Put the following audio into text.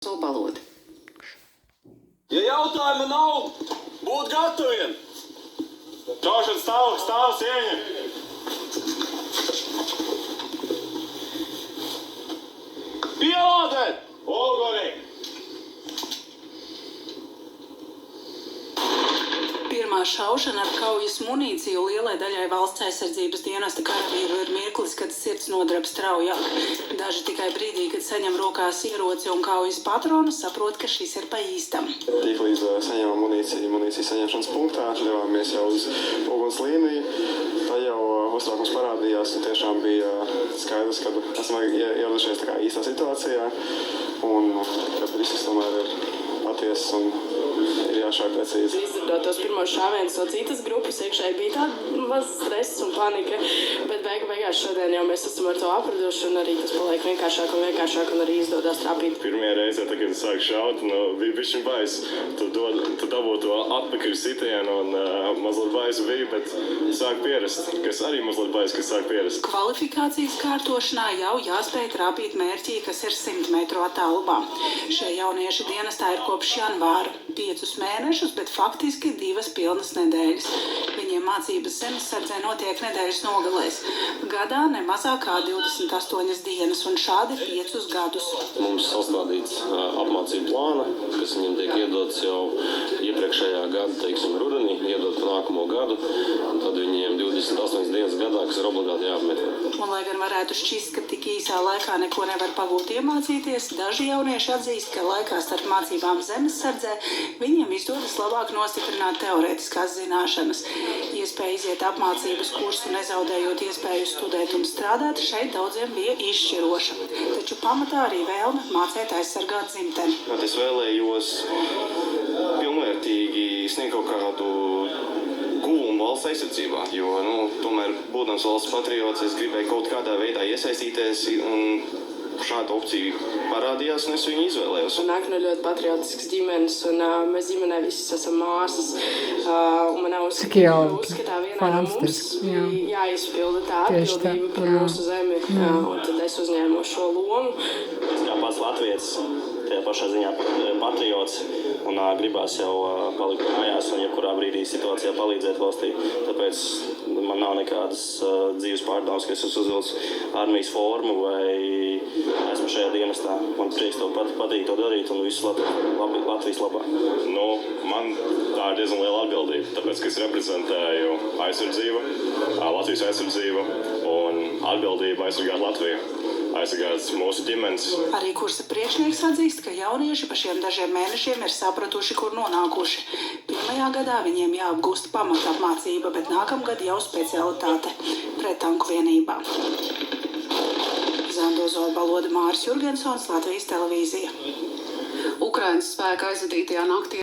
Balodi. Ja jautājuma nav, būt gataviem! Čaušana stāvs ieņem! Pielādēt! Ogori! Pirmā šaušana ar kaujas munīciju lielai daļai valsts aizsardzības dienesta karavīru ir mirklis, kad sirds nodrab straujāk. Daži tikai brīdī, kad saņem rokās ieroci un kaujas patronus, saprot, ka šis ir pa īstam. Tiklīdz saņēmām munīcijas saņemšanas punktā, devāmies jau uz uguns līniju. Tā jau uztraukums parādījās un tiešām bija skaidrs, ka esam ieradušies tā kā īstā situācijā un ka viss tomēr ir patiesas un ir jāšauj precīzi. Izdzirdot tos pirmos šāvienus no citas grupas, iekšēji bija tāda maz stress un panika, bet beigās šodien jau mēs esam ar to apraduši un arī tas paliek vienkāršāk un arī izdodās trāpīt. Pirmajā reizē, kad es sāku šaut, bija bišķiņ bais. Tu dabū to atpakaļ sitienu un mazliet bais bija, bet sāk pierast, kas arī mazliet bais, kas sāk pierast. Kvalifikācijas kārtošanā jau jāspēj trāpīt mērķī, kas ir 100 metru attālumā. Šie jaunieši dienestā ir kopš janvāra 5 mēnešus, bet faktiski 2 pilnas nedēļas. Viņiem mācības zemesardzē notiek nedēļas nogalēs. Gadā ne mazāk kā 28 dienas un šādi 5 gadus. Mums sastādīts apmācību plāna, kas viņiem tiek iedots jau iepriekšējā gada, teiksim, rudenī, iedot nākamo gadu, un tad viņiem 28 dienas gadā, kas ir obligāti jāapmet. Un, lai gan varētu šķist, ka tik īsā laikā neko nevar pagūt iemācīties, daži jaunieši atzīst, ka laikā starp mācībām zemesardzē viņiem izdodas labāk nostiprināt teorētiskās zināšanas. Iespēja iziet apmācības kursu, nezaudējot iespēju studēt un strādāt, šeit daudziem bija izšķiroša. Taču pamatā arī vēlme mācēt aizsargāt dzimteni. Es vēlējos pilnvērtīgi sniegt kaut kādu guvumu valsts aizsardzībā, jo, tomēr, būdams valsts patriots, es gribēju kaut kādā veidā iesaistīties un šāda opcija parādījās, un es viņu izvēlējos. Nāk no ļoti patriotiskas ģimenes, un mēs ģimenē visas esam māsas. Un manā uzskatā vienā no mums jāizpilda tā atbildība par mūsu zemi, un tad es uzņēmu šo lomu. Es kā pats latvietis, tajā pašā ziņā patriots, un gribās jau palikt mājās un jebkurā brīdī situācijā palīdzēt valstī. Tāpēc man nav nekādas dzīves pārdomas, ka es esmu uzvilcis armijas formu vai esmu šajā dienestā. Man prieks to patīk to darīt un visu Latvijas labā. Man tā ir diezgan liela atbildība, tāpēc, ka es reprezentēju aizsardzību, Latvijas aizsardzību un atbildību aizsargāt Latviju. Aizsargāt mūsu ģimenes. Arī kursa priekšnieks atzīst, ka jaunieši pa šiem dažiem mēnešiem ir sapratuši, kur nonākuši. Pirmajā gadā viņiem jāapgūst pamatapmācība, bet nākamgad jau specialitāte prettanku vienībā. Zandozo Balodi, Māris Jurgensons, Latvijas televīzija. Ukrainas spēka aizvadītajā naktī